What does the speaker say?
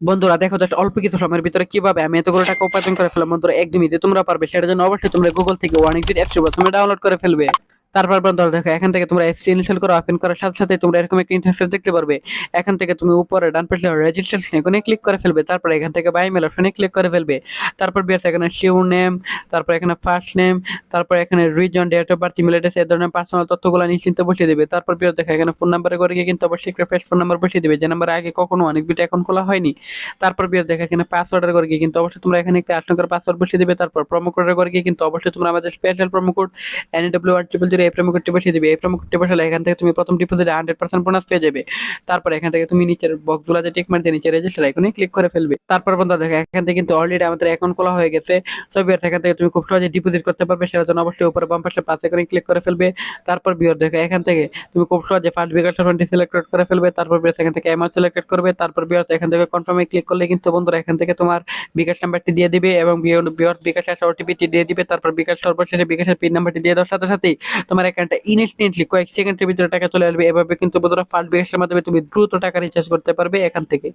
বন্ধুরা দেখো জাস্ট অল্প কিছু সময়ের ভিতরে কিভাবে আমি এতগুলো টাকা উপার্জন করে ফেললাম। বন্ধুরা একদমই যে তোমরা পারবে, সেটার জন্য অবশ্যই তোমরা গুগল থেকে ওয়ানিকবিট অ্যাপসটি প্রথমে ডাউনলোড করে ফেলবে। তারপর বন্ধুরা দেখো এখান থেকে তোমরা এফসি ইনস্টল করে ওপেন করার সাথে সাথে তোমরা এরকম একটা ইন্টারফেস দেখতে পারবে। এখান থেকে তুমি উপরে ডান পাশে রেজিস্ট্রেশন এখানে ক্লিক করে ফেলবে। তারপর এখান থেকে বাই মেল অপশনে ক্লিক করে ফেলবে। তারপর বিয়াস এখানে শিওর নেম, তারপর এখানে ফার্স্ট নেম, তারপর এখানে region, date of birth, email address, এই ধরনের পার্সোনাল তথ্যগুলো নিশ্চিন্তে বসিয়ে দিবে। তারপর বিয়াস দেখো এখানে ফোন নাম্বারে করে গিয়ে কিন্তু অবশ্যই একটা ফ্রেশ ফোন নাম্বার বসিয়ে দিবে, যে নাম্বারে আগে কখনো অনেকবিট অ্যাকাউন্ট খোলা হয়নি। তারপর বিয়াস দেখো এখানে পাসওয়ার্ডের করে গিয়ে কিন্তু অবশ্যই তোমরা এখানে একটা ৮ নম্বর পাসওয়ার্ড বসিয়ে দিবে। তারপর প্রোমো কোডের করে গিয়ে কিন্তু অবশ্যই তোমরা আমাদের স্পেশাল প্রোমো কোড NWR000 এই প্রোমো কোডটি বসিয়ে দিবে। এই প্রোমো কোডটি বসালে এখান থেকে তুমি প্রথম ডিপোজিটে 100% বোনাস পেয়ে যাবে। তারপর এখান থেকে তুমি নিচের বক্সগুলোতে টিক মার দিয়ে নিচে রেজিস্টার আইকনে ক্লিক করে ফেলবে। তারপর বন্ধুরা দেখো এখান থেকে কিন্তু অলরেডি আমাদের অ্যাকাউন্ট খোলা হয়ে গেছে। সো বিয়ার এখান থেকে তুমি খুব সহজে ডিপোজিট করতে পারবে, সেটার জন্য অবশ্যই উপরে বাম পাশে প্লাস আইকনে ক্লিক করে ফেলবে। তারপর বিয়ার দেখো এখান থেকে তুমি খুব সহজে ফার্স্ট বিকাশ অপশনটি সিলেক্ট করে ফেলবে। তারপর বিয়ার এখান থেকে অ্যামাউন্ট সিলেক্ট করবে। তারপর বিয়ার এখান থেকে কনফার্মে ক্লিক করলে কিন্তু বন্ধুরা এখান থেকে তোমার বিকাশ নাম্বারটি দিয়ে দিবে এবং বিয়ার বিকাশ আসা ওটিপিটি দিয়ে দিবে। তারপর বিকাশ সর্বশেষে বিকাশের পিন নাম্বারটি দিয়ে দেওয়ার সাথে সাথেই তোমার অ্যাকাউন্টে ইনস্ট্যান্টলি কয়েক সেকেন্ডের ভিতরে টাকা চলে আসবে। এভাবে কিন্তু বন্ধুরা ফার্স্ট বিকাশের মাধ্যমে তুমি দ্রুত টাকা রিচার্জ করতে পারবে এখান থেকে।